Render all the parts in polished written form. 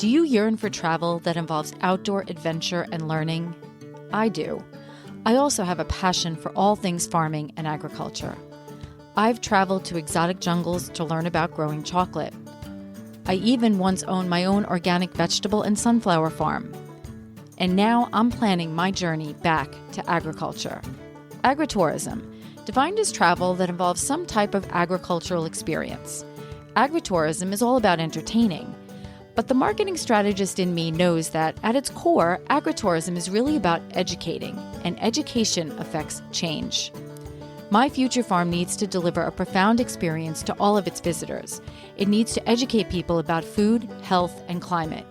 Do you yearn for travel that involves outdoor adventure and learning? I do. I also have a passion for all things farming and agriculture. I've traveled to exotic jungles to learn about growing chocolate. I even once owned my own organic vegetable and sunflower farm. And now I'm planning my journey back to agriculture. Agritourism, defined as travel that involves some type of agricultural experience. Agritourism is all about entertaining. But the marketing strategist in me knows that at its core, agritourism is really about educating, and education affects change. My future farm needs to deliver a profound experience to all of its visitors. It needs to educate people about food, health, and climate.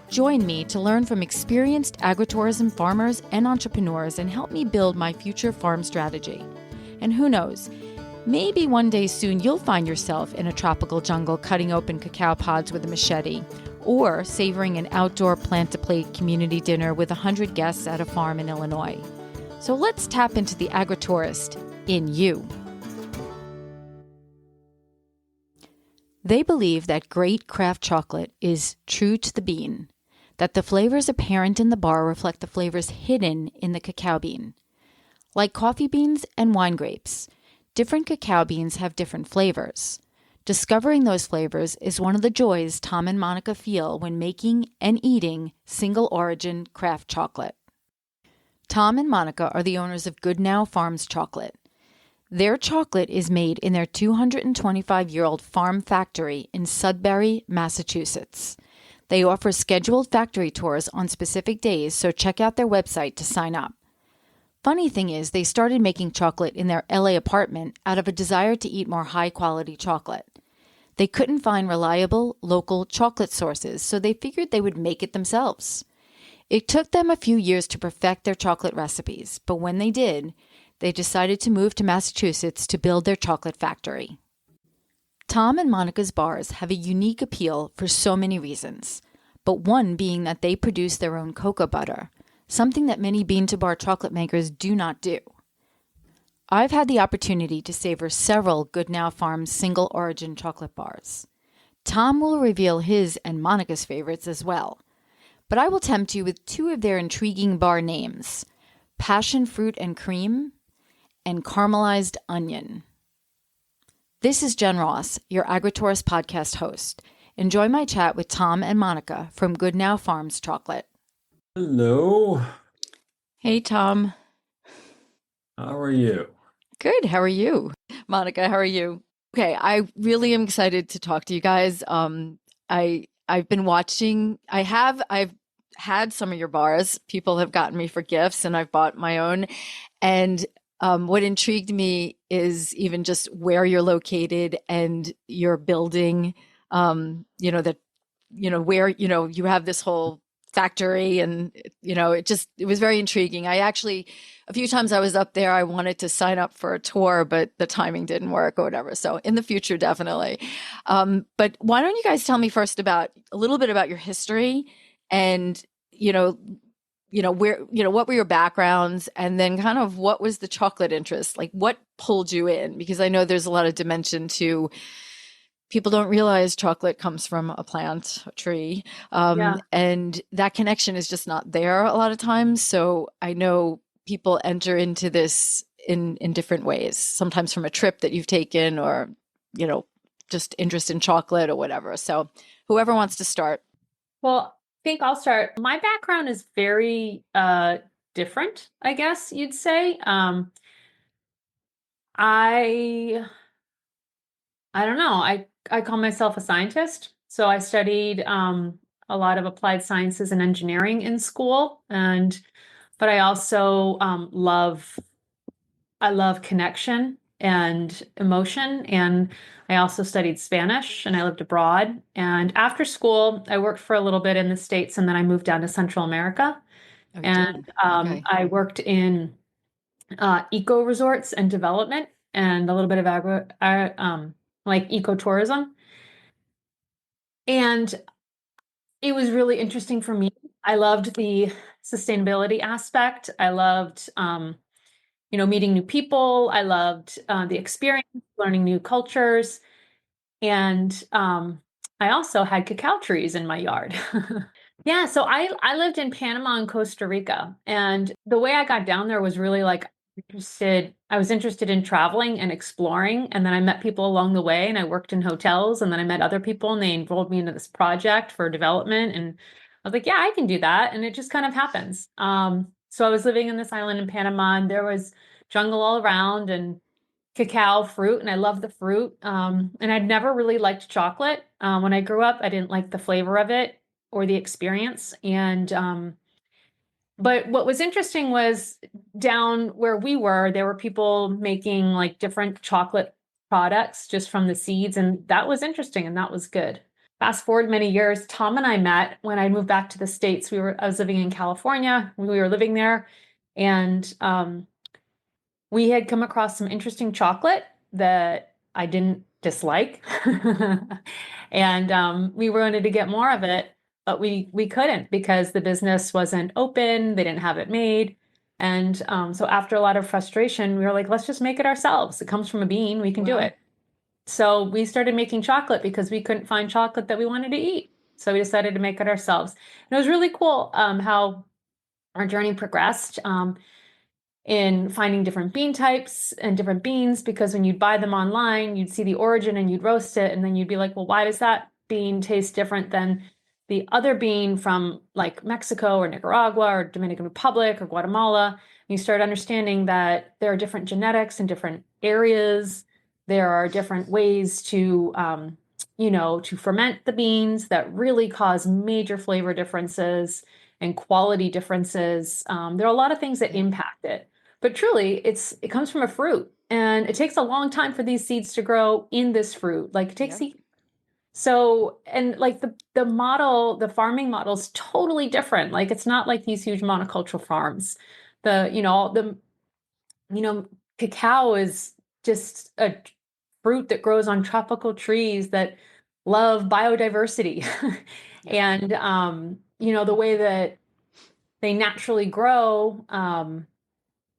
Join me to learn from experienced agritourism farmers and entrepreneurs and help me build my future farm strategy. And who knows, maybe one day soon you'll find yourself in a tropical jungle cutting open cacao pods with a machete, or savoring an outdoor plant-to-plate community dinner with 100 guests at a farm in Illinois. So let's tap into the agritourist in you. They believe that great craft chocolate is true to the bean, that the flavors apparent in the bar reflect the flavors hidden in the cacao bean. Like coffee beans and wine grapes, different cacao beans have different flavors. Discovering those flavors is one of the joys Tom and Monica feel when making and eating single-origin craft chocolate. Tom and Monica are the owners of Goodnow Farms Chocolate. Their chocolate is made in their 225-year-old farm factory in Sudbury, Massachusetts. They offer scheduled factory tours on specific days, so check out their website to sign up. Funny thing is, they started making chocolate in their LA apartment out of a desire to eat more high-quality chocolate. They couldn't find reliable, local chocolate sources, so they figured they would make it themselves. It took them a few years to perfect their chocolate recipes, but when they did, they decided to move to Massachusetts to build their chocolate factory. Tom and Monica's bars have a unique appeal for so many reasons, but one being that they produce their own cocoa butter, something that many bean-to-bar chocolate makers do not do. I've had the opportunity to savor several Goodnow Farms single-origin chocolate bars. Tom will reveal his and Monica's favorites as well, but I will tempt you with two of their intriguing bar names, Passion Fruit and Cream and Caramelized Onion. This is Jen Ross, your Agritourist podcast host. Enjoy my chat with Tom and Monica from Goodnow Farms Chocolate. Hello. Hey, Tom. How are you? Good. How are you? Monica, how are you? Okay, I really am excited to talk to you guys. I've been watching. I've had some of your bars. People have gotten me for gifts, and I've bought my own. And what intrigued me is even just where you're located and your building. Where you have this whole factory, and it was very intriguing. I actually, a few times I was up there, I wanted to sign up for a tour, but the timing didn't work or whatever. So in the future, definitely. But why don't you guys tell me first a little bit about your history and what were your backgrounds, and then kind of what was the chocolate interest? Like, what pulled you in? Because I know there's a lot of dimension to. People don't realize chocolate comes from a plant, a tree, and that connection is just not there a lot of times. So I know people enter into this in different ways, sometimes from a trip that you've taken or, just interest in chocolate or whatever. So whoever wants to start. Well, I think I'll start. My background is very different, I guess you'd say. I don't know. I call myself a scientist. So I studied a lot of applied sciences and engineering in school, but I also I love connection and emotion, and I also studied Spanish, and I lived abroad. And after school, I worked for a little bit in the States, and then I moved down to Central America. Okay. I worked in eco resorts and development, and a little bit of like ecotourism. And it was really interesting for me. I loved the sustainability aspect. I loved, meeting new people. I loved the experience, learning new cultures. And I also had cacao trees in my yard. Yeah, so I lived in Panama and Costa Rica, and the way I got down there was really like I was interested in traveling and exploring, and then I met people along the way, and I worked in hotels, and then I met other people, and they enrolled me into this project for development, and I was like, yeah, I can do that, and it just kind of happens. So I was living in this island in Panama, and there was jungle all around, and cacao fruit, and I love the fruit. And I'd never really liked chocolate. When I grew up, I didn't like the flavor of it or the experience. But what was interesting was down where we were, there were people making like different chocolate products just from the seeds, and that was interesting and that was good. Fast forward many years, Tom and I met when I moved back to the States. I was living in California. We were living there, and we had come across some interesting chocolate that I didn't dislike. And we wanted to get more of it, but we couldn't because the business wasn't open, they didn't have it made. And so after a lot of frustration, we were like, let's just make it ourselves. It comes from a bean, we can do Wow. it. So we started making chocolate because we couldn't find chocolate that we wanted to eat. So we decided to make it ourselves. And it was really cool how our journey progressed. In finding different bean types and different beans because when you'd buy them online, you'd see the origin and you'd roast it, and then you'd be like, well, why does that bean taste different than the other bean from like Mexico or Nicaragua or Dominican Republic or Guatemala? And you start understanding that there are different genetics in different areas. There are different ways to ferment the beans that really cause major flavor differences and quality differences. There are a lot of things that Yeah. impact it. But truly, it comes from a fruit, and it takes a long time for these seeds to grow in this fruit. Like it takes Yep. so and like the farming model is totally different. Like it's not like these huge monocultural farms. The cacao is just a fruit that grows on tropical trees that love biodiversity. Yep. And the way that they naturally grow,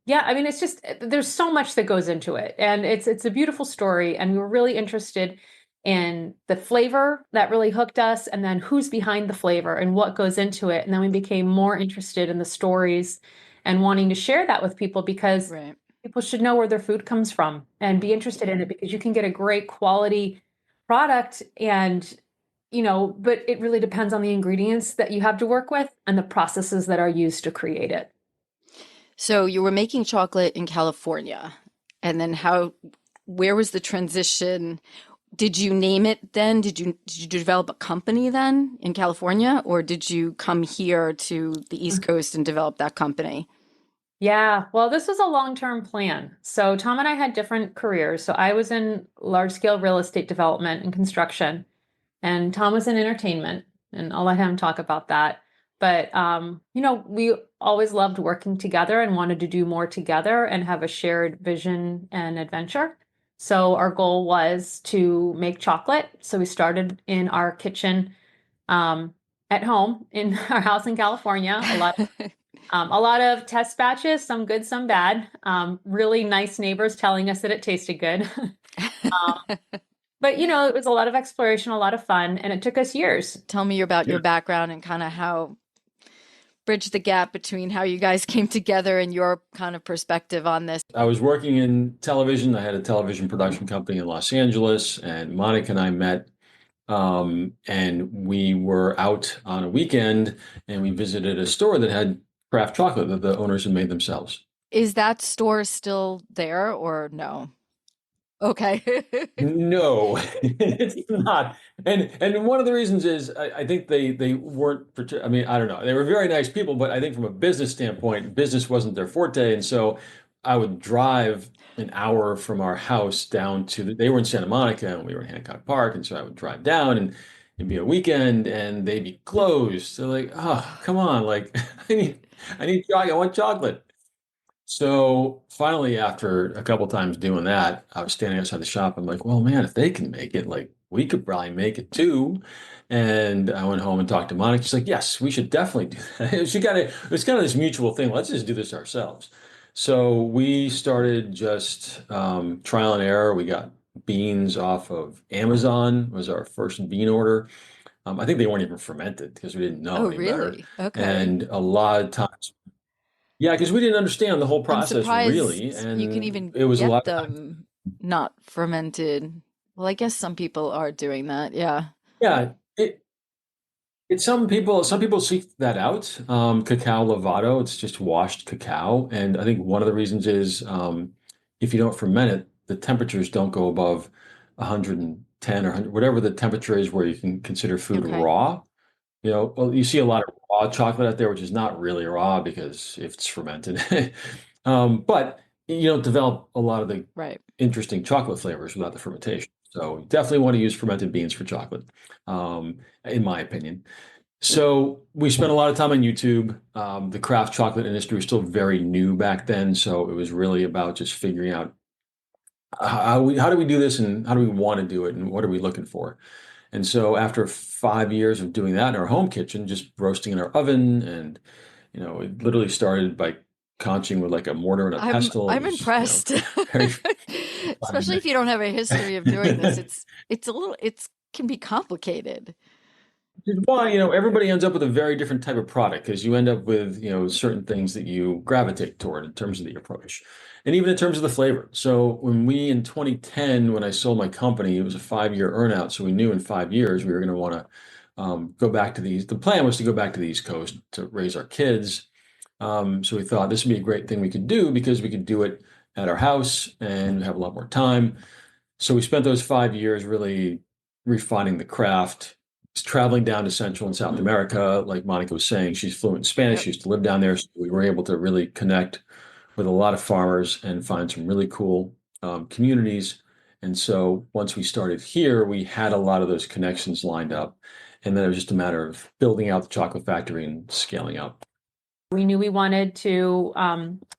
yeah, I mean, it's just there's so much that goes into it, and it's a beautiful story, and we were really interested in the flavor that really hooked us, and then who's behind the flavor and what goes into it, and then we became more interested in the stories and wanting to share that with people because Right. people should know where their food comes from and be interested in it because you can get a great quality product but it really depends on the ingredients that you have to work with and the processes that are used to create it. So you were making chocolate in California, and then where was the transition? Did you name it then? Did you develop a company then in California, or did you come here to the East Coast and develop that company? Yeah, well, this was a long-term plan. So Tom and I had different careers. So I was in large-scale real estate development and construction, and Tom was in entertainment, and I'll let him talk about that. But we always loved working together and wanted to do more together and have a shared vision and adventure. So our goal was to make chocolate. So we started in our kitchen at home in our house in California. A lot of test batches, some good, some bad. Really nice neighbors telling us that it tasted good. But it was a lot of exploration, a lot of fun, and it took us years. Tell me about Yeah. your background and kind of how bridge the gap between how you guys came together and your kind of perspective on this. I was working in television. I had a television production company in Los Angeles, and Monica and I met, and we were out on a weekend, and we visited a store that had craft chocolate that the owners had made themselves. Is that store still there or no? Okay. No, it's not. And one of the reasons is I think they weren't. I mean, I don't know. They were very nice people, but I think from a business standpoint, business wasn't their forte. And so I would drive an hour from our house down to they were in Santa Monica and we were in Hancock Park, and so I would drive down and it'd be a weekend and they'd be closed. They're like, oh, come on, like I need chocolate. I want chocolate. So finally, after a couple times doing that, I was standing outside the shop. I'm like, well, man, if they can make it, like we could probably make it too. And I went home and talked to Monica. She's like, yes, we should definitely do that. It was kind of this mutual thing. Let's just do this ourselves. So we started just trial and error. We got beans off of Amazon, was our first bean order. I think they weren't even fermented because we didn't know Oh, any better. really? Okay. And a lot of times, yeah, because we didn't understand the whole I'm process really. surprised you can And even it was a get lot of times, them not fermented. Well, I guess some people are doing that. Yeah. yeah, it's some people seek that out. Cacao lavado, it's just washed cacao. And I think one of the reasons is if you don't ferment it, the temperatures don't go above 110 or 100, whatever the temperature is where you can consider food Okay. raw. Well, you see a lot of raw chocolate out there, which is not really raw because if it's fermented. But you don't develop a lot of the Right. interesting chocolate flavors without the fermentation. So you definitely want to use fermented beans for chocolate, in my opinion. So we spent a lot of time on YouTube. The craft chocolate industry was still very new back then, so it was really about just figuring out how do we do this and how do we want to do it and what are we looking for. And so after 5 years of doing that in our home kitchen, just roasting in our oven, and it literally started by conching with like a mortar and a I'm pestle. It I'm was, impressed. very Especially fun. if you don't have a history of doing this. It's a little it's can be complicated. Which is why, everybody ends up with a very different type of product because you end up with, certain things that you gravitate toward in terms of the approach and even in terms of the flavor. So in 2010, when I sold my company, it was a 5-year earnout. So we knew in 5 years we were going to want to go back to the plan was to go back to the East Coast to raise our kids. So we thought this would be a great thing we could do because we could do it at our house and have a lot more time. So we spent those 5 years really refining the craft, traveling down to Central and South America. Like Monica was saying, she's fluent in Spanish. Yep. She used to live down there. So we were able to really connect with a lot of farmers and find some really cool communities. And so once we started here, we had a lot of those connections lined up. And then it was just a matter of building out the chocolate factory and scaling up. We knew we wanted to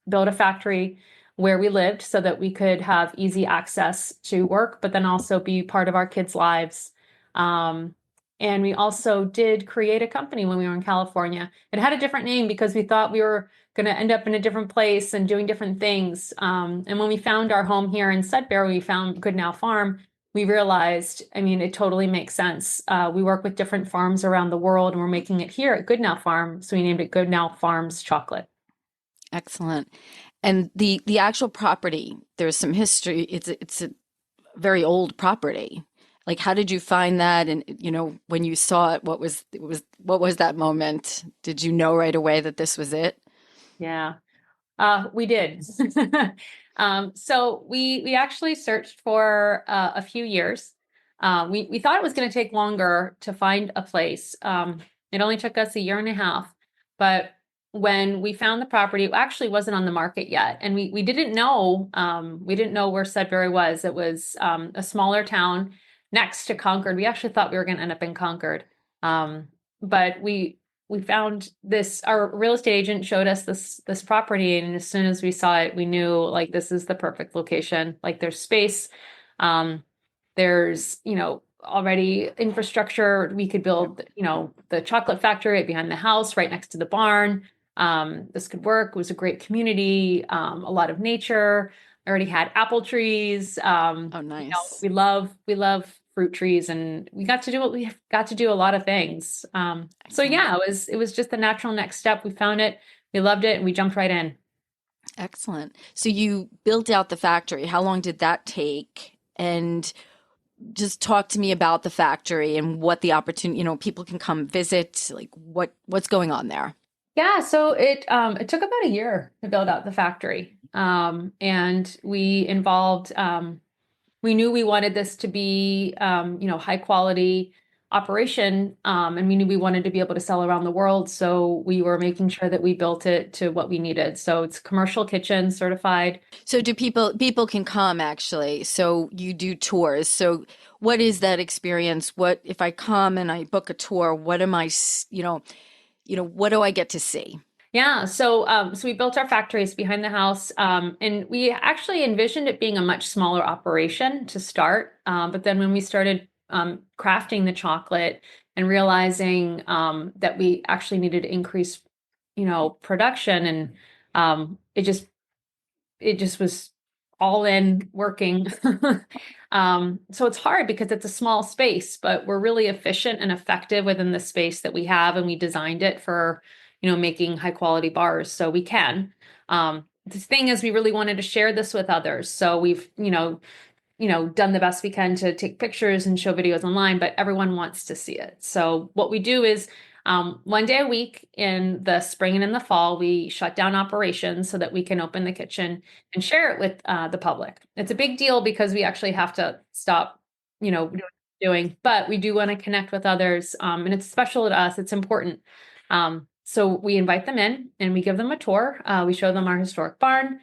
build a factory where we lived so that we could have easy access to work, but then also be part of our kids' lives. Um, and we also did create a company when we were in California. It had a different name because we thought we were going to end up in a different place and doing different things. And when we found our home here in Sudbury, we found Goodnow Farm. We realized, I mean, it totally makes sense. We work with different farms around the world, and we're making it here at Goodnow Farm. So we named it Goodnow Farms Chocolate. Excellent. And the actual property, there's some history. It's a very old property. Like, how did you find that? And when you saw it, what was that moment? Did you know right away that this was it? Yeah, we did. So we actually searched for a few years. We thought it was going to take longer to find a place. It only took us a year and a half, but when we found the property, it actually wasn't on the market yet, and we didn't know where Sudbury was. It was a smaller town next to Concord. We actually thought we were going to end up in Concord, but we found this. Our real estate agent showed us this property, and as soon as we saw it, we knew like this is the perfect location. Like there's space, there's already infrastructure. We could build the chocolate factory right behind the house, right next to the barn. This could work. It was a great community, a lot of nature. I already had apple trees. Oh, nice. We love fruit trees, and we got to do what we got to do a lot of things. So Excellent. yeah, it was just the natural next step. We found it, we loved it, and we jumped right in. Excellent. So you built out the factory. How long did that take? And just talk to me about the factory and what the opportunity, people can come visit, like what's going on there. Yeah, so it took about a year to build out the factory. And we involved we knew we wanted this to be high quality operation, and we knew we wanted to be able to sell around the world. So we were making sure that we built it to what we needed. So it's commercial kitchen certified. So do people can come actually. So you do tours. So what is that experience? What if I come and I book a tour, what am I, what do I get to see? Yeah, so we built our factories behind the house, and we actually envisioned it being a much smaller operation to start. But then when we started crafting the chocolate and realizing that we actually needed to increase, production, and it just was all in working. So it's hard because it's a small space, but we're really efficient and effective within the space that we have, and we designed it for, making high quality bars, so we can. The thing is, we really wanted to share this with others, so we've, done the best we can to take pictures and show videos online, but everyone wants to see it. So what we do is 1 day a week in the spring and in the fall, we shut down operations so that we can open the kitchen and share it with the public. It's a big deal because we actually have to stop, doing, but we do want to connect with others. And it's special to us. It's important. So we invite them in and we give them a tour. We show them our historic barn,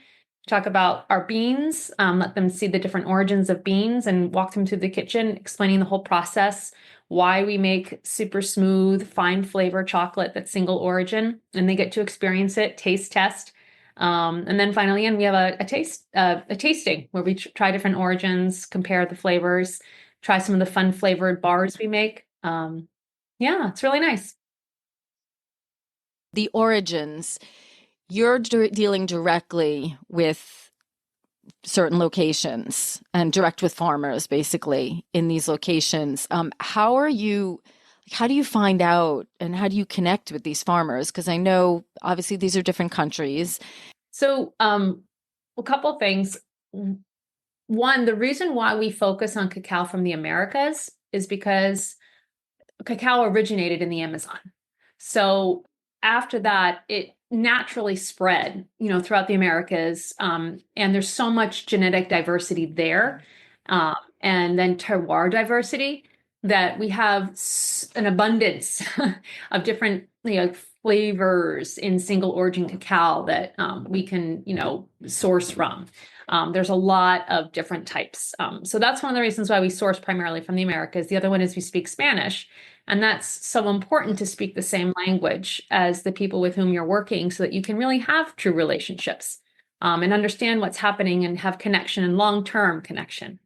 talk about our beans, let them see the different origins of beans and walk them through the kitchen, explaining the whole process, why we make super smooth, fine flavor chocolate that's single origin, and they get to experience it, taste test. And then finally, we have a tasting where we try different origins, compare the flavors, try some of the fun flavored bars we make. Yeah, it's really nice. The origins, you're dealing directly with certain locations and direct with farmers, basically, in these locations. How do you find out and how do you connect with these farmers? Because I know, obviously, these are different countries. So, a couple things. One, the reason why we focus on cacao from the Americas is because cacao originated in the Amazon. So after that, it naturally spread, throughout the Americas. And there's so much genetic diversity there. And then terroir diversity that we have an abundance of different, flavors in single origin cacao that we can, source from. There's a lot of different types. So that's one of the reasons why we source primarily from the Americas. The other one is we speak Spanish. And that's so important to speak the same language as the people with whom you're working so that you can really have true relationships and understand what's happening and have connection and long-term connection.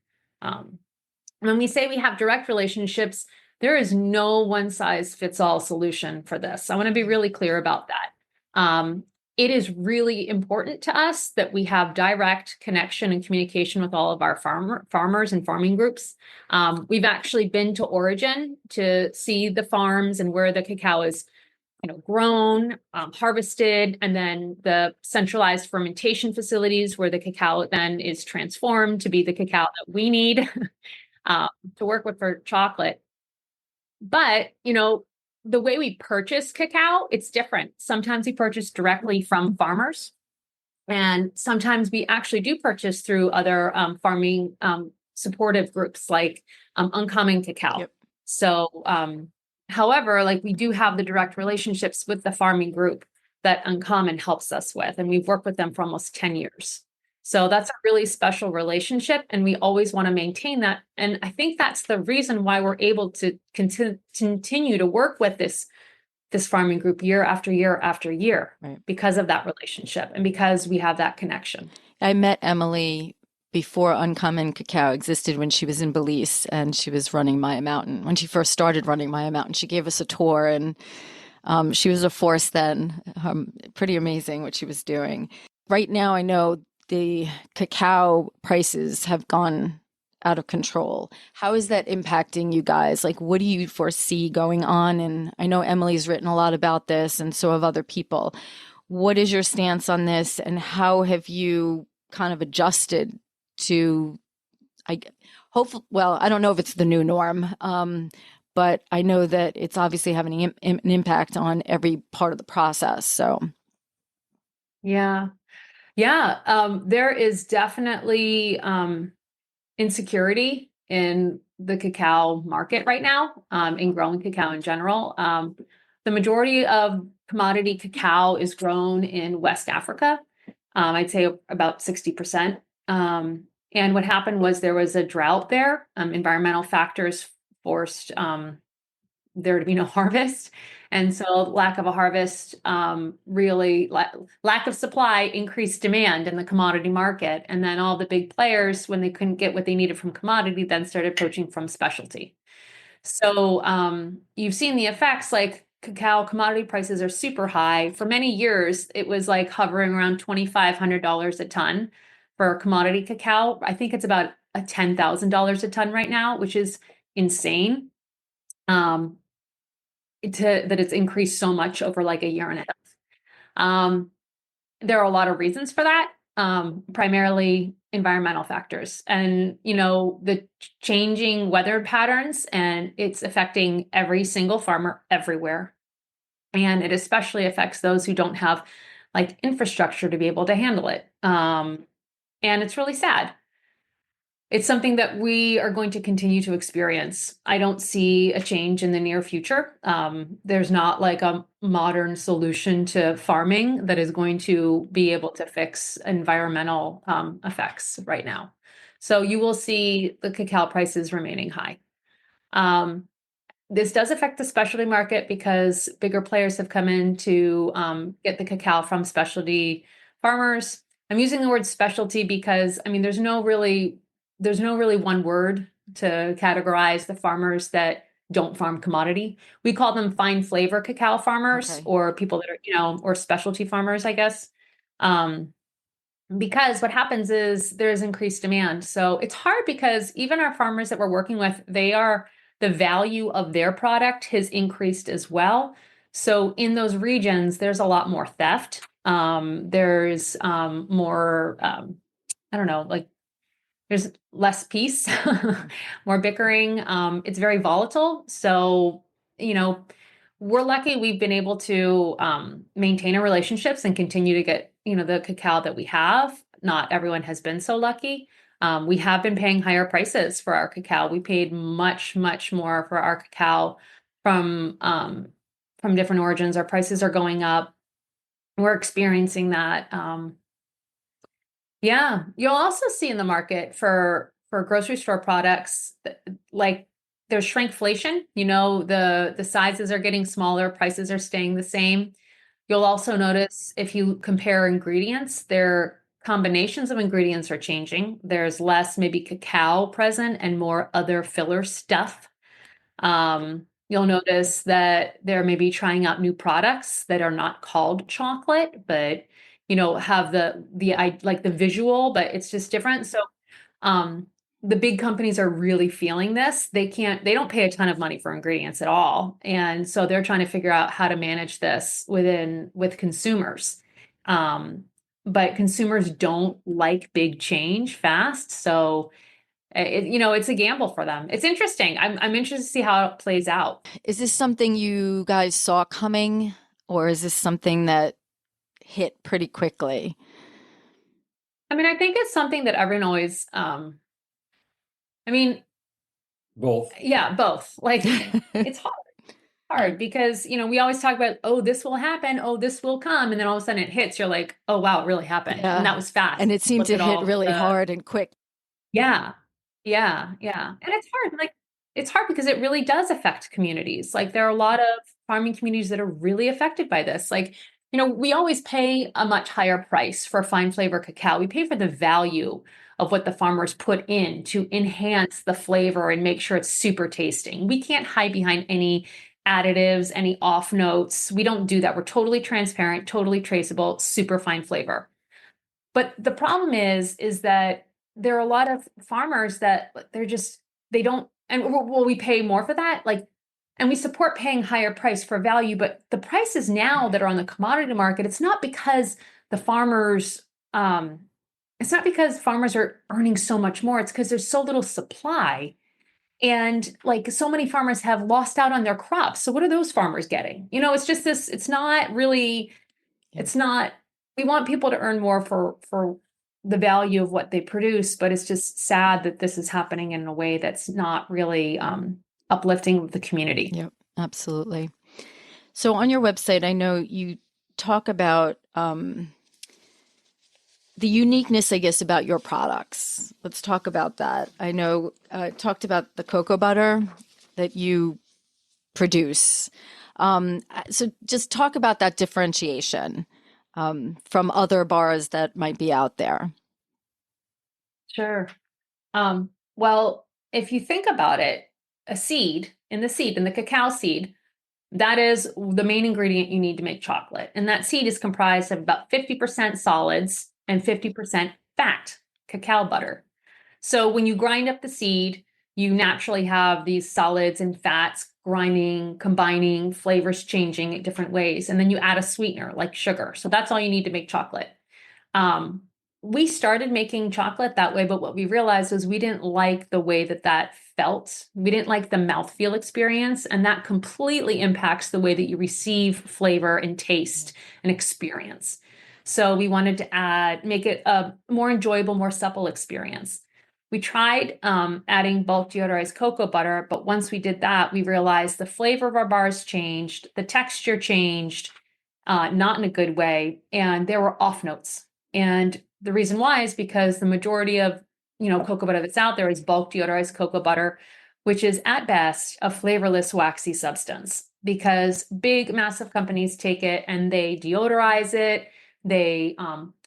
When we say we have direct relationships, there is no one-size-fits-all solution for this. I want to be really clear about that. It is really important to us that we have direct connection and communication with all of our farmers and farming groups. We've actually been to origin to see the farms and where the cacao is, grown, harvested, and then the centralized fermentation facilities where the cacao then is transformed to be the cacao that we need to work with for chocolate. But, the way we purchase cacao, it's different. Sometimes we purchase directly from farmers, and sometimes we actually do purchase through other farming supportive groups like Uncommon Cacao. Yep. So, however, we do have the direct relationships with the farming group that Uncommon helps us with, and we've worked with them for almost 10 years. So that's a really special relationship, and we always want to maintain that. And I think that's the reason why we're able to continue to work with this farming group year after year after year, right, because of that relationship and because we have that connection. I met Emily before Uncommon Cacao existed when she was in Belize and she was running Maya Mountain. When she first started running Maya Mountain, she gave us a tour and she was a force then. Pretty amazing what she was doing. Right now, I know the cacao prices have gone out of control. How is that impacting you guys? What do you foresee going on? And I know Emily's written a lot about this, and so have other people. What is your stance on this, and how have you kind of adjusted to, I don't know if it's the new norm, but I know that it's obviously having an impact on every part of the process. So, yeah. There is definitely insecurity in the cacao market right now, in growing cacao in general. The majority of commodity cacao is grown in West Africa. I'd say about 60%. And what happened was there was a drought there. Environmental factors forced there to be no harvest. And so lack of a harvest, really lack of supply increased demand in the commodity market. And then all the big players, when they couldn't get what they needed from commodity, then started poaching from specialty. So you've seen the effects, cacao commodity prices are super high. For many years, it was hovering around $2,500 a ton. for commodity cacao. I think it's about $10,000 a ton right now, which is insane. That it's increased so much over like a year and a half. There are a lot of reasons for that, primarily environmental factors and, the changing weather patterns, and it's affecting every single farmer everywhere. And it especially affects those who don't have like infrastructure to be able to handle it. And it's really sad. It's something that we are going to continue to experience. I don't see a change in the near future. There's not like a modern solution to farming that is going to be able to fix environmental effects right now. So you will see the cacao prices remaining high. This does affect the specialty market because bigger players have come in to get the cacao from specialty farmers. I'm using the word specialty because, I mean, there's no really one word to categorize the farmers that don't farm commodity. We call them fine flavor cacao farmers, Okay. or people that are, or specialty farmers, I guess. Because what happens is there's increased demand. So it's hard because even our farmers that we're working with, the value of their product has increased as well. So in those regions, there's a lot more theft. There's more, I don't know, like there's less peace, more bickering. It's very volatile. So, we're lucky we've been able to maintain our relationships and continue to get, the cacao that we have. Not everyone has been so lucky. We have been paying higher prices for our cacao. We paid much, much more for our cacao from different origins. Our prices are going up. We're experiencing that. Yeah, you'll also see in the market for grocery store products, like there's shrinkflation. The sizes are getting smaller, prices are staying the same. You'll also notice if you compare ingredients, their combinations of ingredients are changing. There's less maybe cacao present and more other filler stuff. You'll notice that they're maybe trying out new products that are not called chocolate, but have the visual, but it's just different. So the big companies are really feeling this. They don't pay a ton of money for ingredients at all. And so they're trying to figure out how to manage this with consumers. But consumers don't like big change fast. So it's a gamble for them. It's interesting. I'm interested to see how it plays out. Is this something you guys saw coming, or is this something that hit pretty quickly? I mean, I think it's something that everyone always, Both. yeah, both. Like it's hard because, we always talk about, oh, this will happen. Oh, this will come. And then all of a sudden it hits. You're like, oh, wow, it really happened. Yeah. And that was fast. And it seemed Look to at hit all really hard and quick. Yeah. Yeah. Yeah. And it's hard. Like, it's hard because it really does affect communities. Like, there are a lot of farming communities that are really affected by this. Like, we always pay a much higher price for fine flavor cacao. We pay for the value of what the farmers put in to enhance the flavor and make sure it's super tasting. We can't hide behind any additives, any off notes. We don't do that. We're totally transparent, totally traceable, super fine flavor. But the problem is that there are a lot of farmers that they don't, and will we pay more for that? Like, and we support paying higher price for value, but the prices now that are on the commodity market, it's not because it's not because farmers are earning so much more. It's because there's so little supply. And like so many farmers have lost out on their crops. So what are those farmers getting? It's just this, it's not really, it's not, we want people to earn more for the value of what they produce, but it's just sad that this is happening in a way that's not really uplifting the community. Yep, absolutely. So on your website, I know you talk about the uniqueness, I guess, about your products. Let's talk about that. I know talked about the cocoa butter that you produce. So just talk about that differentiation from other bars that might be out there. Sure. Well, if you think about it, in the cacao seed, that is the main ingredient you need to make chocolate. And that seed is comprised of about 50% solids and 50% fat. cacao butter. So when you grind up the seed, you naturally have these solids and fats grinding, combining, flavors changing in different ways. And then you add a sweetener like sugar. So that's all you need to make chocolate. Um, we started making chocolate that way, but what we realized was we didn't like the way that that felt. We didn't like the mouthfeel experience, and that completely impacts the way that you receive flavor and taste and experience. So we wanted to make it a more enjoyable, more supple experience. We tried adding bulk deodorized cocoa butter, but once we did that, we realized the flavor of our bars changed, the texture changed, not in a good way, and there were off notes. And the reason why is because the majority of, cocoa butter that's out there is bulk deodorized cocoa butter, which is at best a flavorless, waxy substance. Because big, massive companies take it and they deodorize it. They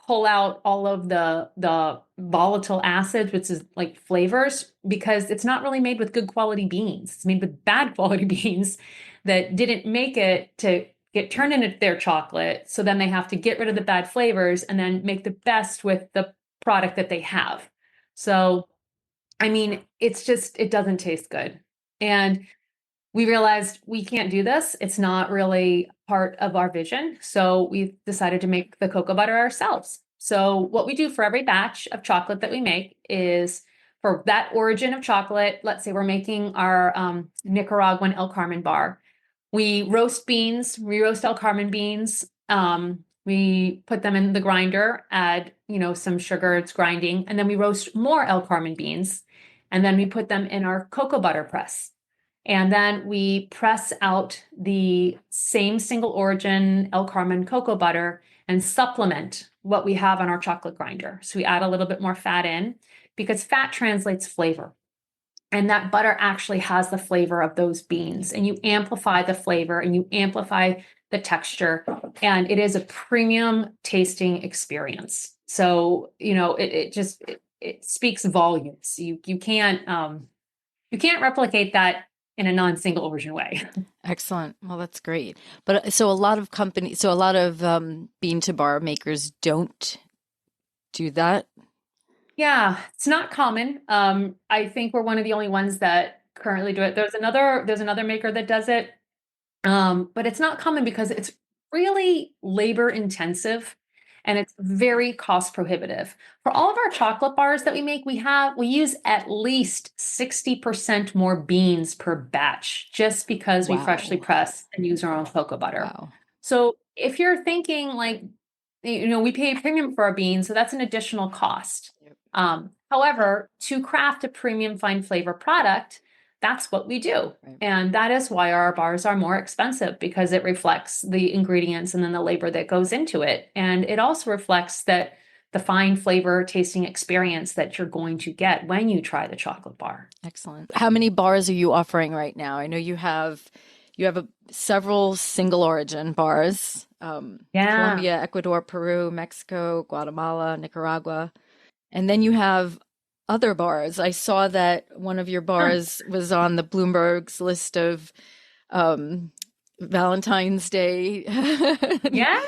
pull out all of the volatile acids, which is like flavors, because it's not really made with good quality beans. It's made with bad quality beans that didn't make it to get turned into their chocolate. So then they have to get rid of the bad flavors and then make the best with the product that they have. So, I mean, it doesn't taste good. And we realized we can't do this. It's not really part of our vision. So we decided to make the cocoa butter ourselves. So what we do for every batch of chocolate that we make is for that origin of chocolate, let's say we're making our Nicaraguan El Carmen bar. We roast beans, we roast El Carmen beans. We put them in the grinder, add, some sugar, it's grinding, and then we roast more El Carmen beans. And then we put them in our cocoa butter press. And then we press out the same single origin El Carmen cocoa butter and supplement what we have on our chocolate grinder. So we add a little bit more fat in because fat translates flavor. And that butter actually has the flavor of those beans. And you amplify the flavor and you amplify the texture. And it is a premium tasting experience. So, it speaks volumes. You can't replicate that in a non-single origin way. Excellent. Well, that's great. But so a lot of bean to bar makers don't do that. Yeah, it's not common. I think we're one of the only ones that currently do it. There's another maker that does it. But it's not common because it's really labor intensive and it's very cost prohibitive. For all of our chocolate bars that we make, we use at least 60% more beans per batch just because we freshly press and use our own cocoa butter. Wow. So if you're thinking like, we pay a premium for our beans, so that's an additional cost. Yep. However, to craft a premium fine flavor product, that's what we do. Right. And that is why our bars are more expensive because it reflects the ingredients and then the labor that goes into it. And it also reflects that the fine flavor tasting experience that you're going to get when you try the chocolate bar. Excellent. How many bars are you offering right now? I know you have several single origin bars. Colombia, Ecuador, Peru, Mexico, Guatemala, Nicaragua. And then you have other bars. I saw that one of your bars was on the Bloomberg's list of Valentine's Day. Yeah.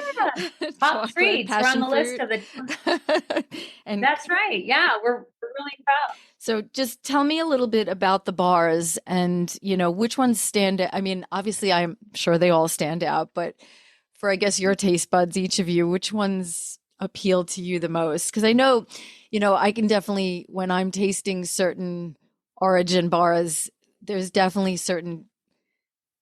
Top treats. We're on the list of the. And that's right. Yeah, we're really proud. So just tell me a little bit about the bars and, which ones stand out. I mean, obviously, I'm sure they all stand out, but for, I guess, your taste buds, each of you, which ones appeal to you the most? Because I know, I can definitely, when I'm tasting certain origin bars, there's definitely certain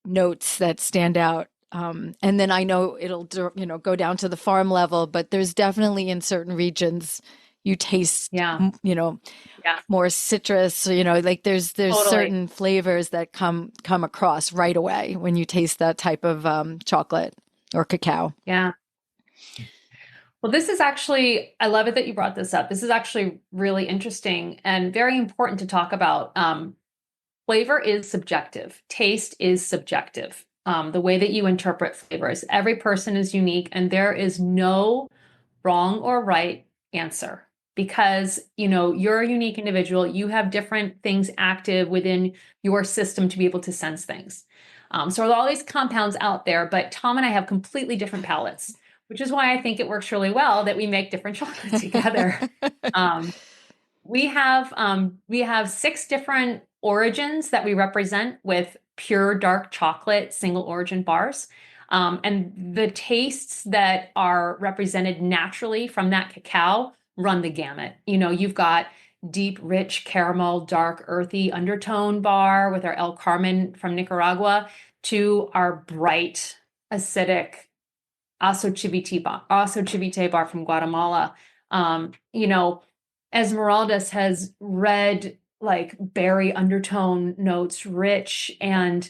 notes that stand out. And then I know it'll, go down to the farm level, but there's definitely in certain regions you taste, more citrus, like there's totally certain flavors that come across right away when you taste that type of chocolate or cacao. Yeah. Well, this is actually, I love it that you brought this up. This is actually really interesting and very important to talk about. Flavor is subjective. Taste is subjective. The way that you interpret flavors, every person is unique and there is no wrong or right answer because, you're a unique individual. You have different things active within your system to be able to sense things. So there are all these compounds out there, but Tom and I have completely different palates, which is why I think it works really well that we make different chocolates together. we have 6 different origins that we represent with pure dark chocolate single origin bars. And the tastes that are represented naturally from that cacao run the gamut. You've got deep, rich caramel, dark, earthy undertone bar with our El Carmen from Nicaragua to our bright, acidic Aso Chivite bar from Guatemala. Esmeraldas has red, like berry undertone notes, rich, and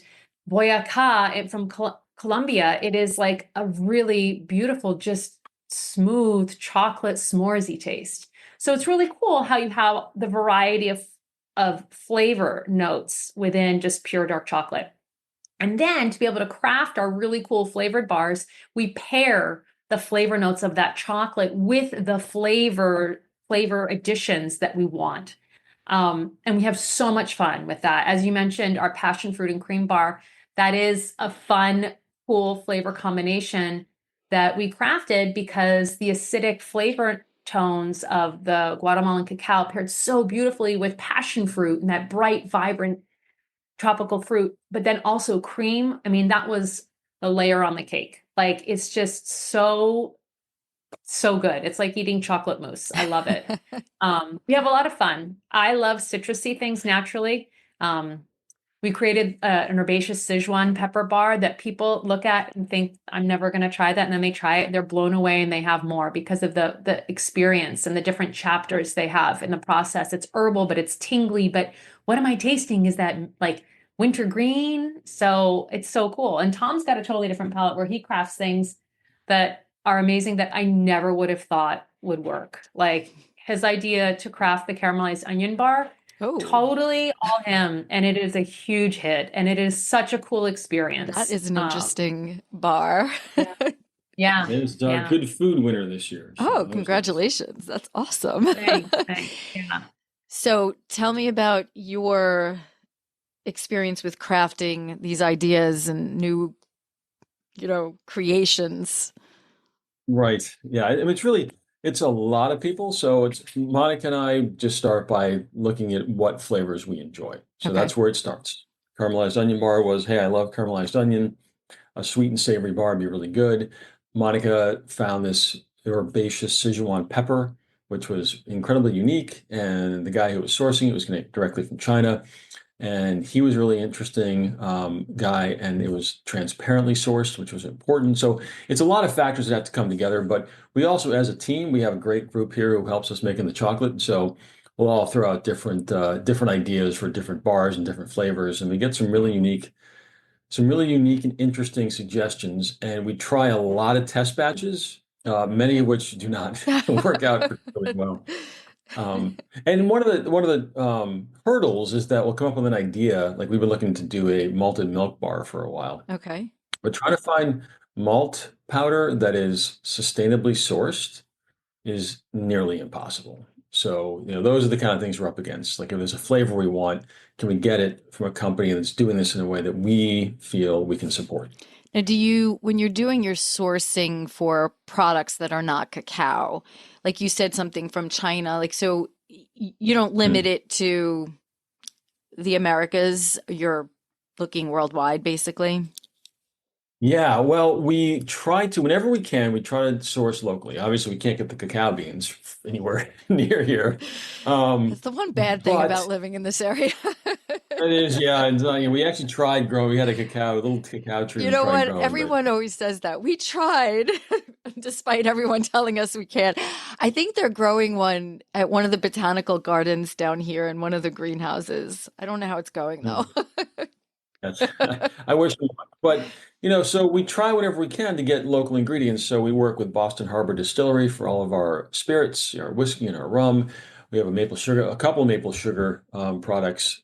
Boyacá from Colombia, it is like a really beautiful, just smooth chocolate s'moresy taste. So it's really cool how you have the variety of flavor notes within just pure dark chocolate. And then to be able to craft our really cool flavored bars, we pair the flavor notes of that chocolate with the flavor additions that we want. And we have so much fun with that. As you mentioned, our passion fruit and cream bar, that is a fun, cool flavor combination that we crafted because the acidic flavor tones of the Guatemalan cacao paired so beautifully with passion fruit and that bright, vibrant tropical fruit, but then also cream. I mean, that was the layer on the cake. Like, it's just so good. It's like eating chocolate mousse. I love it. We have a lot of fun. I love citrusy things naturally. We created an herbaceous Sichuan pepper bar that people look at and think, I'm never going to try that. And then they try it, they're blown away and they have more because of the experience and the different chapters they have in the process. It's herbal, but it's tingly. But what am I tasting? Is that like wintergreen? So it's so cool. And Tom's got a totally different palette where he crafts things that are amazing that I never would have thought would work. Like his idea to craft the caramelized onion bar, totally all him. And it is a huge hit. And it is such a cool experience. That is an interesting bar. Yeah. It was our good food winner this year. So congratulations. Nice. That's awesome. Thanks. Yeah. So tell me about your experience with crafting these ideas and new, creations. Right. Yeah. I mean, it's a lot of people. So it's Monica and I just start by looking at what flavors we enjoy. So that's where it starts. Caramelized onion bar was, hey, I love caramelized onion. A sweet and savory bar would be really good. Monica found this herbaceous Sichuan pepper, which was incredibly unique. And the guy who was sourcing it was directly from China. And he was a really interesting guy, and it was transparently sourced, which was important. So it's a lot of factors that have to come together. But we also, as a team, we have a great group here who helps us making the chocolate. So we'll all throw out different ideas for different bars and different flavors, and we get some really unique and interesting suggestions. And we try a lot of test batches, many of which do not work out particularly well. And one of the hurdles is that we'll come up with an idea, like we've been looking to do a malted milk bar for a while. Okay. But trying to find malt powder that is sustainably sourced is nearly impossible. So, those are the kind of things we're up against. Like if there's a flavor we want, can we get it from a company that's doing this in a way that we feel we can support? Now, when you're doing your sourcing for products that are not cacao, like you said something from China, like, so you don't limit it to the Americas, you're looking worldwide, basically? Yeah, well, we try to, whenever we can, we try to source locally. Obviously, we can't get the cacao beans anywhere near here. That's the one bad thing about living in this area. It is, yeah. And we actually tried growing. We had a little cacao tree. You know what? Everyone always says that. We tried, despite everyone telling us we can't. I think they're growing one at one of the botanical gardens down here in one of the greenhouses. I don't know how it's going, though. I wish we would. But, so we try whatever we can to get local ingredients. So we work with Boston Harbor Distillery for all of our spirits, our whiskey and our rum. We have a couple of maple sugar products,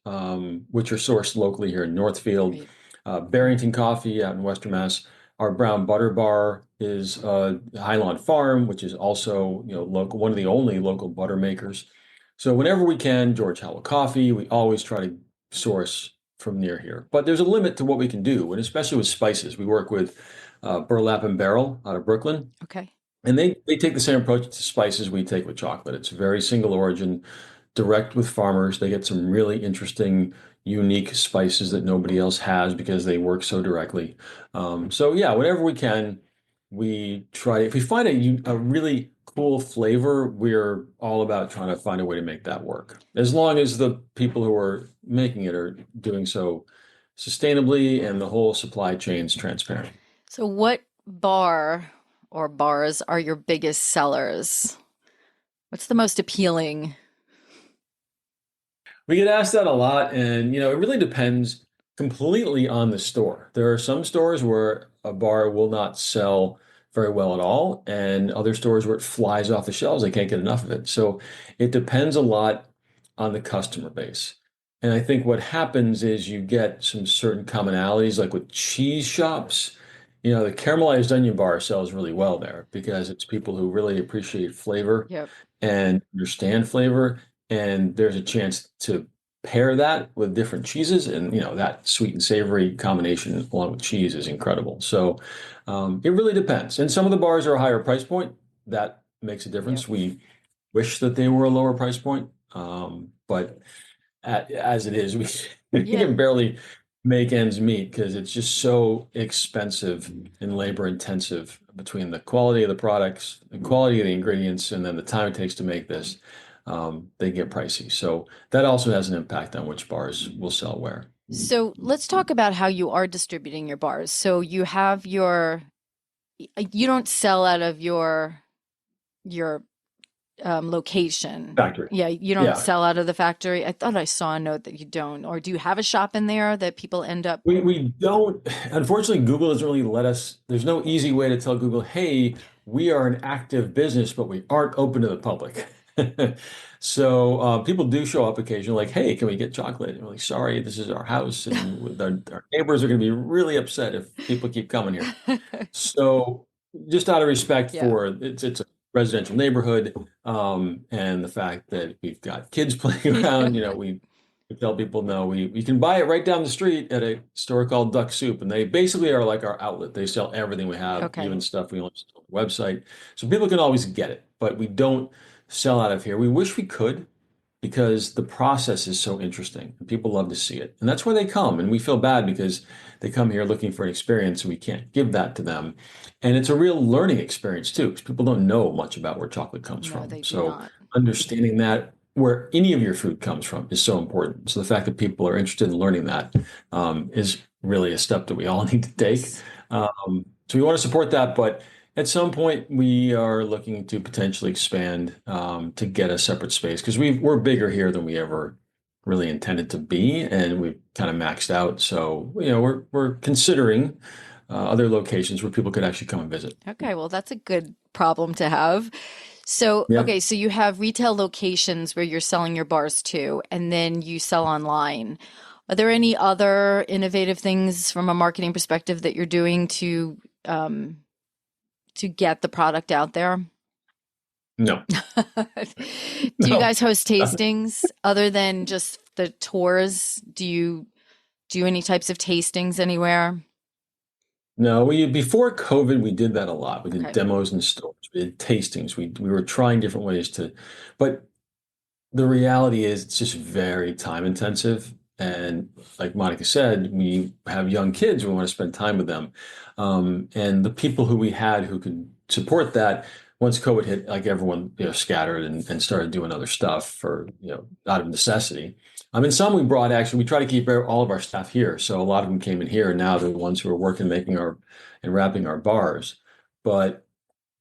which are sourced locally here in Northfield. Barrington Coffee out in Western Mass. Our brown butter bar is Highland Farm, which is also, local, one of the only local butter makers. So whenever we can, George Howell Coffee, we always try to source from near here. But there's a limit to what we can do, and especially with spices. We work with Burlap and Barrel out of Brooklyn. Okay. And they take the same approach to spices we take with chocolate. It's very single origin, direct with farmers. They get some really interesting, unique spices that nobody else has because they work so directly. So yeah, whenever we can, we try. If we find a really cool flavor, we're all about trying to find a way to make that work. As long as the people who are making it are doing so sustainably and the whole supply chain's transparent. So, what bar or bars are your biggest sellers? What's the most appealing? We get asked that a lot, and it really depends completely on the store. There are some stores where a bar will not sell very well at all, and other stores where it flies off the shelves. They can't get enough of it. So it depends a lot on the customer base. And I think what happens is you get some certain commonalities, like with cheese shops. The caramelized onion bar sells really well there because it's people who really appreciate flavor Yep. and understand flavor, and there's a chance to pair that with different cheeses, and that sweet and savory combination along with cheese is incredible. So it really depends, and some of the bars are a higher price point. That makes a Yep. difference. We wish that they were a lower price point, but as it is, we we Yeah. can barely make ends meet because it's just so expensive and labor intensive between the quality of the products, the quality of the ingredients, and then the time it takes to make this. They get pricey. So that also has an impact on which bars will sell where. So let's talk about how you are distributing your bars. So you have you don't sell out of your location. Factory. Yeah, you don't Yeah. sell out of the factory. I thought I saw a note that you don't. Or do you have a shop in there that people end up? We don't, unfortunately, Google doesn't really let us, there's no easy way to tell Google, hey, we are an active business, but we aren't open to the public. So people do show up occasionally, like, hey, can we get chocolate? And we're like, sorry, this is our house, and our neighbors are going to be really upset if people keep coming here. So just out of respect Yeah. for it's a residential neighborhood, and the fact that we've got kids playing around, we tell people no, we can buy it right down the street at a store called Duck Soup, and they basically are like our outlet. They sell everything we have, Okay. even stuff we only sell on the website, so people can always get it. But we don't sell out of here. We wish we could because the process is so interesting and people love to see it. And that's why they come. And we feel bad because they come here looking for an experience and we can't give that to them. And it's a real learning experience too, because people don't know much about where chocolate comes No, from. they do So not. understanding that where any of your food comes from is so important. So the fact that people are interested in learning that is really a step that we all need to take. Yes. So we want to support that, but at some point, we are looking to potentially expand to get a separate space because we're bigger here than we ever really intended to be, and we've kind of maxed out. So, we're considering other locations where people could actually come and visit. Okay, well, that's a good problem to have. So, Yeah. okay, so you have retail locations where you're selling your bars to, and then you sell online. Are there any other innovative things from a marketing perspective that you're doing to get the product out there? No, Do you no. guys host tastings other than just the tours? Do you do any types of tastings anywhere? No, we before COVID, we did that a lot. We did Okay. demos in stores, we did tastings. We were trying different ways but the reality is it's just very time intensive. And like Monica said, we have young kids, we want to spend time with them. And the people who we had who could support that, once COVID hit, like everyone, scattered and started doing other stuff for, out of necessity. And some we brought actually, we try to keep all of our staff here. So a lot of them came in here and now they're the ones who are working, making and wrapping our bars. But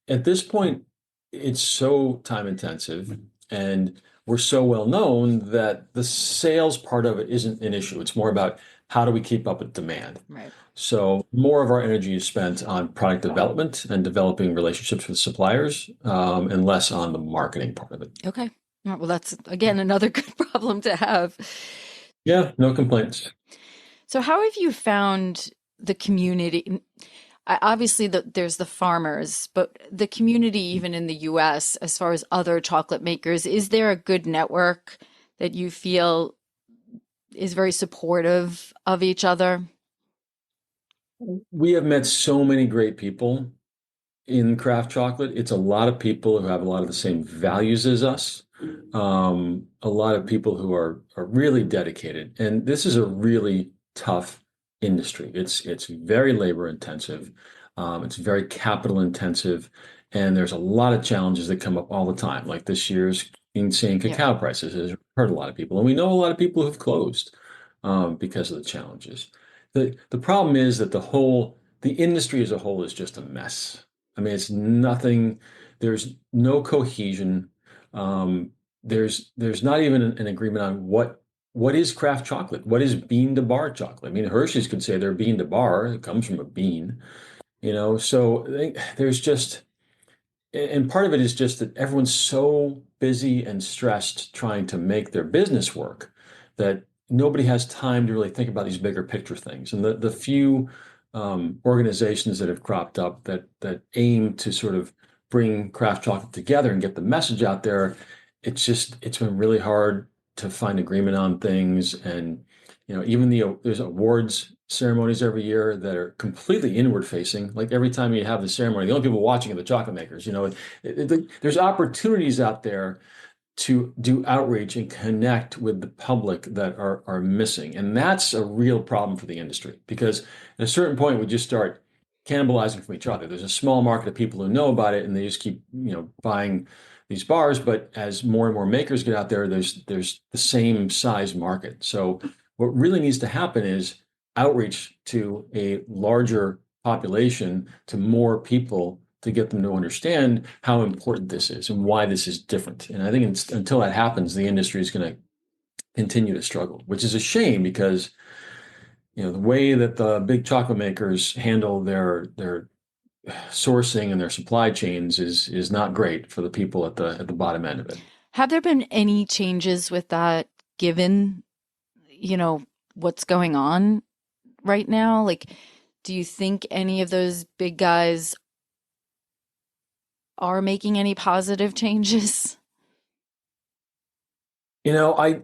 at this point, it's so time intensive and we're so well known that the sales part of it isn't an issue. It's more about how do we keep up with demand. Right. So more of our energy is spent on product development and developing relationships with suppliers, and less on the marketing part of it. Okay. All right, well, that's again another good problem to have. Yeah, no complaints. So, how have you found the community? Obviously, there's the farmers, but the community, even in the US, as far as other chocolate makers, is there a good network that you feel is very supportive of each other? We have met so many great people in craft chocolate. It's a lot of people who have a lot of the same values as us. a lot of people who are really dedicated. And this is a really tough industry. It's very labor intensive. It's very capital intensive, and there's a lot of challenges that come up all the time. Like this year's insane Yeah. cacao prices has hurt a lot of people, and we know a lot of people who've closed because of the challenges. The problem is that the industry as a whole is just a mess. I mean, it's nothing. There's no cohesion. Um, there's not even an agreement on what is craft chocolate. What is bean to bar chocolate? I mean, Hershey's could say they're bean to bar. It comes from a bean, you know. So there's just, and part of it is just that everyone's so busy and stressed trying to make their business work that nobody has time to really think about these bigger picture things. And the few organizations that have cropped up that aim to sort of bring craft chocolate together and get the message out there, it's been really hard to find agreement on things. And even there's awards ceremonies every year that are completely inward facing. Like every time you have the ceremony, the only people watching are the chocolate makers. There's opportunities out there to do outreach and connect with the public that are missing. And that's a real problem for the industry because at a certain point we just start cannibalizing from each other. There's a small market of people who know about it and they just keep, buying these bars. But as more and more makers get out there, there's the same size market. So what really needs to happen is outreach to a larger population, to more people to get them to understand how important this is and why this is different. And I think until that happens, the industry is going to continue to struggle, which is a shame because the way that the big chocolate makers handle their sourcing and their supply chains is not great for the people at the bottom end of it. Have there been any changes with that given, you know, what's going on right now? Like, do you think any of those big guys are making any positive changes? I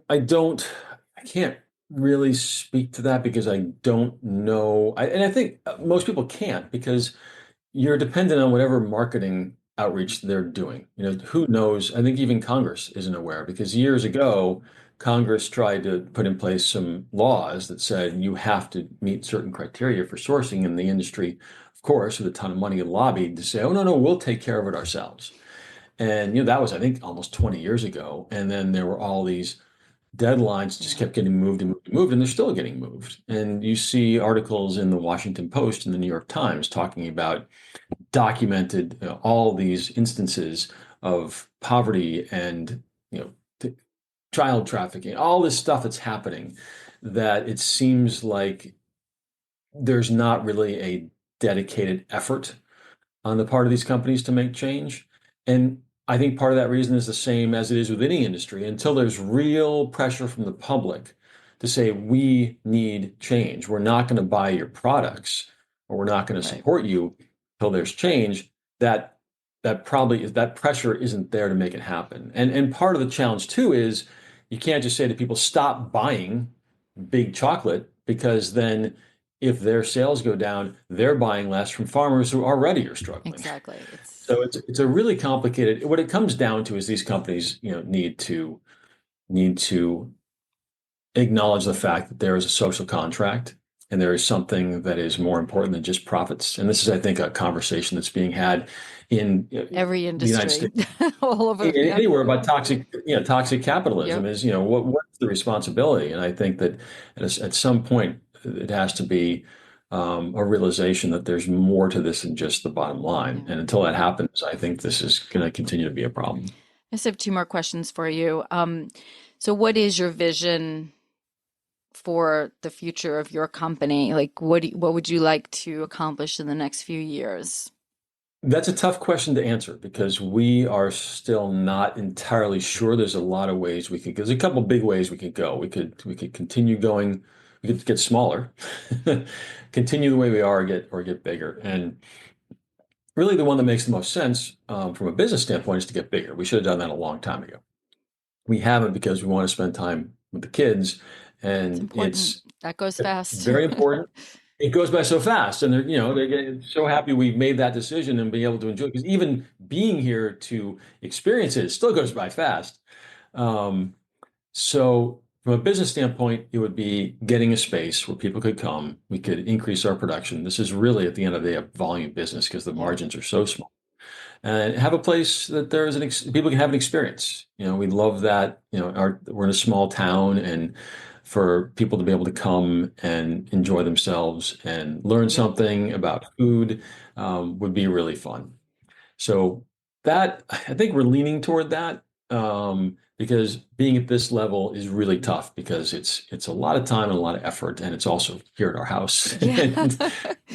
can't really speak to that because I don't know. And I think most people can't because you're dependent on whatever marketing outreach they're doing. Who knows? I think even Congress isn't aware because years ago, Congress tried to put in place some laws that said you have to meet certain criteria for sourcing, and the industry, of course, with a ton of money lobbied to say, oh, no, no, we'll take care of it ourselves. And that was, I think, almost 20 years ago. And then there were all these deadlines just Yeah. kept getting moved and moved and moved, and they're still getting moved. And you see articles in the Washington Post and the New York Times talking about documented all these instances of poverty and child trafficking, all this stuff that's happening, that it seems like there's not really a dedicated effort on the part of these companies to make change. And I think part of that reason is the same as it is with any industry. Until there's real pressure from the public to say, we need change, we're not going to buy your products or we're not going to Right. support you until there's change, that probably is that pressure isn't there to make it happen. And part of the challenge too is you can't just say to people, stop buying big chocolate, because then if their sales go down, they're buying less from farmers who already are struggling. Exactly. So it's a really complicated. What it comes down to is these companies, need to acknowledge the fact that there is a social contract and there is something that is more important than just profits. And this is, I think, a conversation that's being had in Every the United industry States, all over. Yep. anywhere about toxic capitalism Yep. is, what's the responsibility? And I think that at some point it has to be a realization that there's more to this than just the bottom line. Yeah. And until that happens, I think this is going to continue to be a problem. I just have two more questions for you. So what is your vision for the future of your company? Like, what would you like to accomplish in the next few years? That's a tough question to answer because we are still not entirely sure. There's a lot of ways we could. There's a couple big ways we could go. We could continue going. We could get smaller, continue the way we are, or get bigger. And really, the one that makes the most sense from a business standpoint is to get bigger. We should have done that a long time ago. We haven't because we want to spend time with the kids, It's and important. That goes fast. very important. it goes by so fast, and they're getting so happy we made that decision and be able to enjoy it. Because even being here to experience it, it still goes by fast. Um, so from a business standpoint, it would be getting a space where people could come. We could increase our production. This is really at the end of the day a volume business because the Yeah. margins are so small. And have a place that there is people can have an experience. We love that. We're in a small town, and for people to be able to come and enjoy themselves and learn something about food would be really fun. So that I think we're leaning toward that because being at this level is really tough because it's a lot of time and a lot of effort, and it's also here at our house. Yeah. And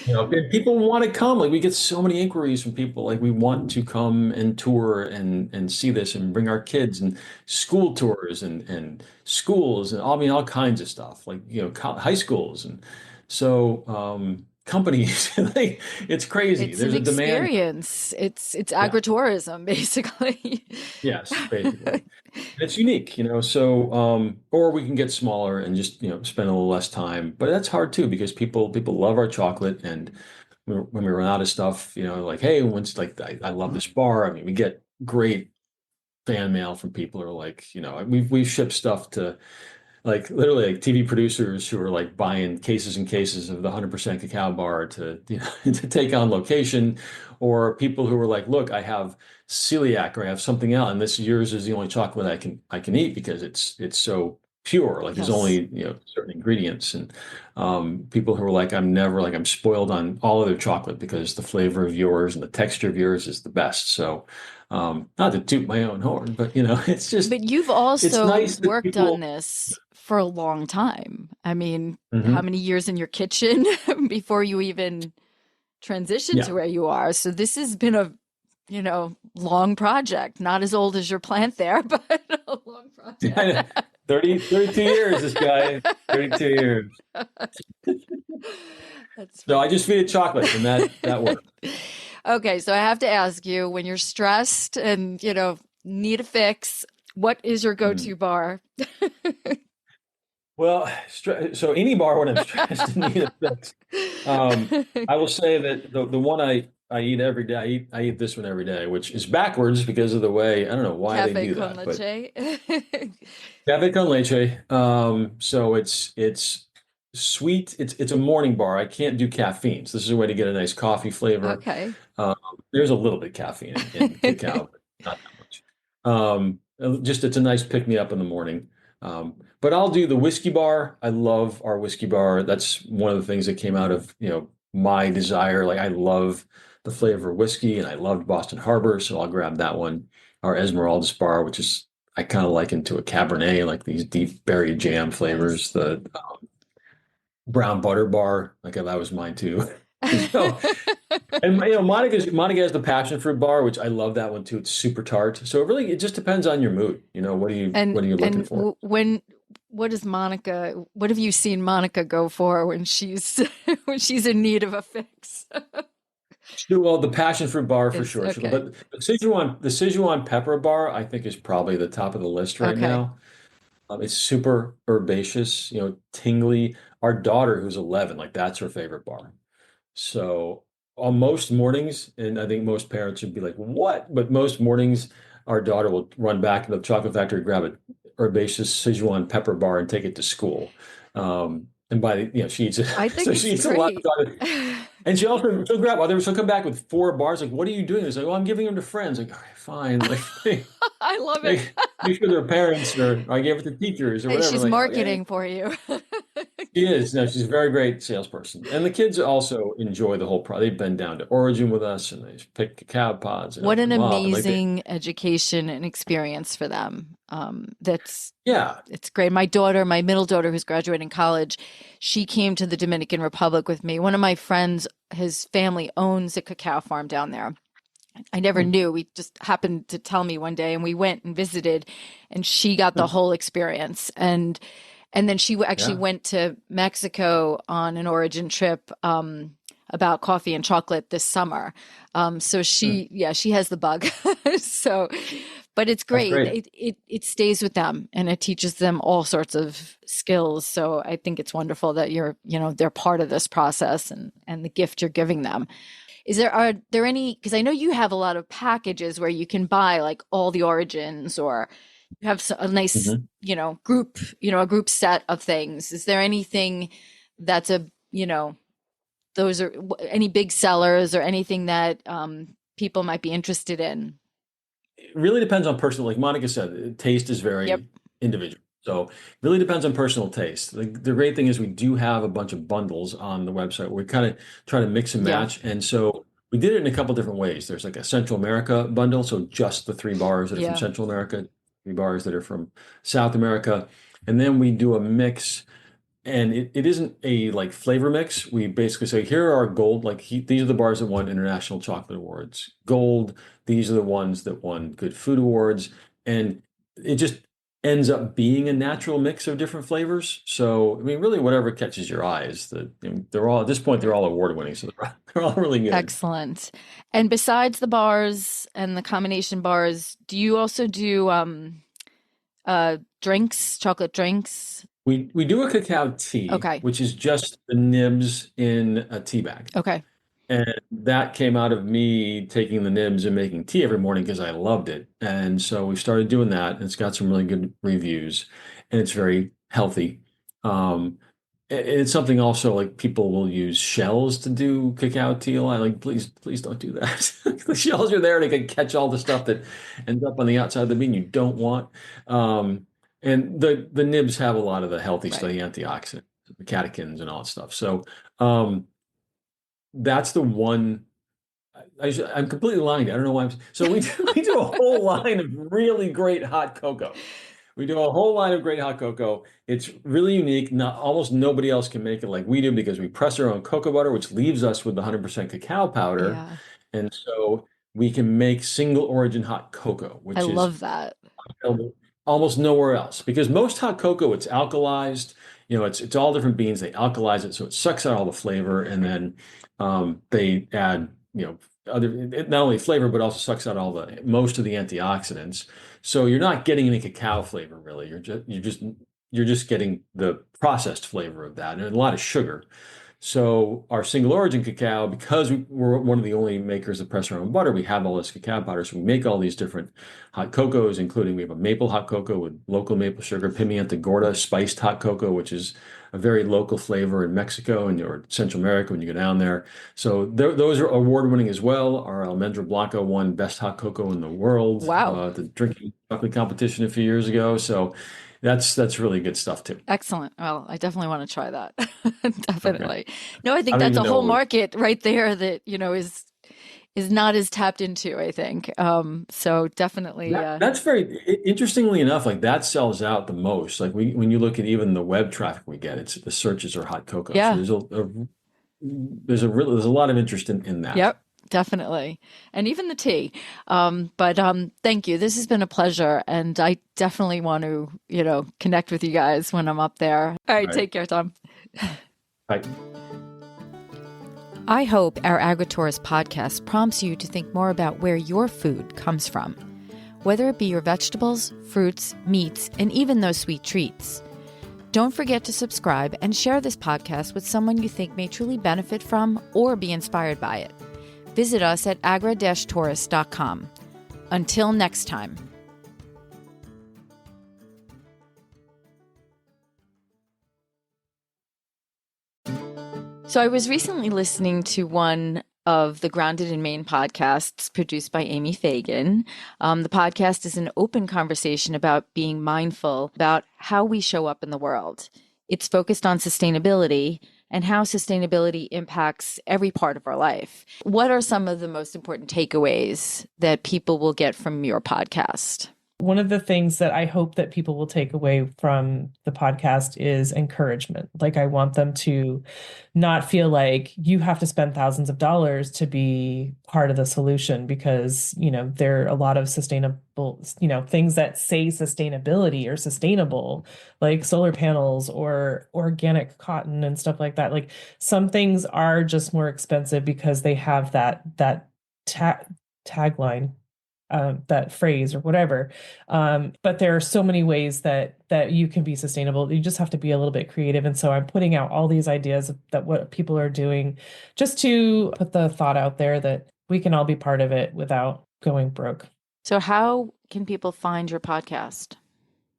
and people want to come. Like we get so many inquiries from people. Like we want to come and tour and see this and bring our kids and school tours and schools and all kinds of stuff. Like high schools and so companies. Like it's crazy. It's an There's a demand. experience. It's Yeah. agritourism, basically. Yes, basically. It's unique. So or we can get smaller and just spend a little less time. But that's hard too because people love our chocolate, and when we run out of stuff, like, hey, once like I love this bar. I mean, we get great fan mail from people who are like, we've shipped stuff to like literally like TV producers who are like buying cases and cases of the 100% cacao bar to to take on location, or people who are like, look, I have celiac or I have something else, and this yours is the only chocolate I can eat because it's so pure. Like there's Yes. only certain ingredients, and people who are like, I'm spoiled on all other chocolate because the flavor of yours and the texture of yours is the best. So not to toot my own horn, but But you've it's also nice that worked on people. this for a long time. I mean, how Mhm. many years in your kitchen before you even transitioned Yeah. to where you are? So this has been a, long project. Not as old as your plant there, but a long project. 32 years, this guy, 32 years. That's So I funny. just feed it chocolate and that works. Okay, so I have to ask you, when you're stressed and, need a fix, what is your Mm. go-to bar? Well, so any bar when I'm stressed and need a fix. I will say that the one I eat every day, I eat this one every day, which is backwards because of the way, I don't know why they Cafe do con that, but leche. café con leche. So it's sweet. It's a morning bar. I can't do caffeine. So this is a way to get a nice coffee flavor. Okay. Um, there's a little bit caffeine in cacao, but not that much. Just it's a nice pick me up in the morning. But I'll do the whiskey bar. I love our whiskey bar. That's one of the things that came out of, my desire. Like I love the flavor of whiskey and I loved Boston Harbor, so I'll grab that one. Our Esmeralda bar, which is I kind of liken to a Cabernet, like these deep berry jam Nice. flavors. The brown butter bar, like that was mine too. So and Monica has the passion fruit bar, which I love that one too. It's super tart. So it just depends on your mood. What are you And what are you looking and for? what does Monica, what have you seen Monica go for when she's when she's in need of a fix? Well, the passion fruit bar for Is sure. okay. But the Sichuan pepper bar, I think, is probably the top of the list right Okay. now. It's super herbaceous, tingly. Our daughter, who's 11, like that's her favorite bar. So on most mornings, and I think most parents would be like, "What?" But most mornings, our daughter will run back to the chocolate factory, grab a herbaceous Sichuan pepper bar, and take it to school. And she eats it, I so think she it's eats a lot of great. chocolate. And she'll come back with 4 bars. Like, what are you doing? It's like, well, I'm giving them to friends. Like, all right, fine. Like, I love it. make sure their parents or I gave it to teachers or Hey, whatever. she's Like, okay. marketing for you. She is. No, she's a very great salesperson. And the kids also enjoy the whole They've been down to Origin with us and they pick cacao pods and What open an them up. And amazing education and experience for them. That's yeah. it's great. My daughter, my middle daughter, who's graduating college, she came to the Dominican Republic with me. One of my friends, his family owns a cacao farm down there. I never Hmm. knew. He just happened to tell me one day, and we went and visited, and she got the Hmm. whole experience. And then she actually Yeah. went to Mexico on an origin trip about coffee and chocolate this summer. So Hmm. she has the bug. So, But it's That's great. great. It stays with them and it teaches them all sorts of skills. So I think it's wonderful that they're part of this process and the gift you're giving them. Are there any, because I know you have a lot of packages where you can buy like all the origins, or you have a nice, Mhm. a group set of things. Is there anything that's those are any big sellers or anything that people might be interested in? It really depends on personal, like Monica said, taste is Yep. very individual. So it really depends on personal taste. The great thing is we do have a bunch of bundles on the website where we kind of try to mix and Yeah. match. And so we did it in a couple different ways. There's like a Central America bundle, so just the 3 bars that are from Yeah. Central America, 3 bars that are from South America. And then we do a mix, and it isn't a like flavor mix. We basically say, here are our gold, these are the bars that won International Chocolate Awards. Gold, these are the ones that won Good Food Awards. And it just ends up being a natural mix of different flavors. So, I mean, really whatever catches your eye is they're all, at this point, they're all award winning. So they're all really good. Excellent. And besides the bars and the combination bars, do you also do drinks, chocolate drinks? We do a cacao tea, Okay. which is just the nibs in a tea bag. Okay. And that came out of me taking the nibs and making tea every morning because I loved it. And so we started doing that, and it's got some really good reviews, and it's very healthy. It's something also like people will use shells to do cacao tea a lot. Like, please don't do that. The shells are there, they can catch all the stuff that ends up on the outside of the bean you don't want. And the nibs have a lot of the healthy stuff, Right. the antioxidants, the catechins, and all that stuff. So that's the one. I'm completely lying. I don't know why so we do a whole line of really great hot cocoa. We do a whole line of great hot cocoa. It's really unique. Not almost nobody else can make it like we do because we press our own cocoa butter, which leaves us with the 100% cacao powder. Yeah. And so we can make single origin hot cocoa, I which is love that. available almost nowhere else, because most hot cocoa, it's alkalized. It's all different beans. They alkalize it so it sucks out all the flavor, and then they add other, not only flavor but also sucks out all the most of the antioxidants. So you're not getting any cacao flavor really. You're just getting the processed flavor of that, and a lot of sugar. So our single origin cacao, because we're one of the only makers that press our own butter, we have all this cacao powder. So we make all these different hot cocos, including we have a maple hot cocoa with local maple sugar, pimienta gorda spiced hot cocoa, which is a very local flavor in Mexico or Central America when you go down there. So those are award winning as well. Our Almendra Blanca won best hot cocoa in the world Wow. at the drinking chocolate competition a few years ago. So that's really good stuff too. Excellent. Well, I definitely want to try that. Okay. Definitely. No, I I think don't that's even a know whole what we market right there that, is not as tapped into, I think. So definitely, That's very interestingly enough, like that sells out the most. Like when you look at even the web traffic we get, it's the searches are hot cocoa. So yeah. there's a lot of interest in that. Yep, definitely. And even the tea. But thank you. This has been a pleasure. And I definitely want to, connect with you guys when I'm up there. All right, Right. take care, Tom. Right. I hope our AgriTourist podcast prompts you to think more about where your food comes from, whether it be your vegetables, fruits, meats, and even those sweet treats. Don't forget to subscribe and share this podcast with someone you think may truly benefit from or be inspired by it. Visit us at agra-tourist.com. Until next time. So I was recently listening to one of the Grounded in Maine podcasts produced by Amy Fagan. The podcast is an open conversation about being mindful about how we show up in the world. It's focused on sustainability and how sustainability impacts every part of our life. What are some of the most important takeaways that people will get from your podcast? One of the things that I hope that people will take away from the podcast is encouragement. Like, I want them to not feel like you have to spend thousands of dollars to be part of the solution, because, there are a lot of sustainable, things that say sustainability or sustainable, like solar panels or organic cotton and stuff like that. Like, some things are just more expensive because they have that tagline. that phrase or whatever. But there are so many ways that you can be sustainable. You just have to be a little bit creative. And so I'm putting out all these ideas that what people are doing, just to put the thought out there that we can all be part of it without going broke. So how can people find your podcast?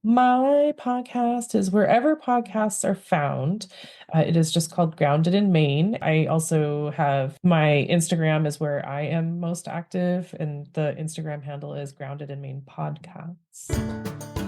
My podcast is wherever podcasts are found. It is just called Grounded in Maine. I also have my Instagram is where I am most active, and the Instagram handle is Grounded in Maine Podcasts.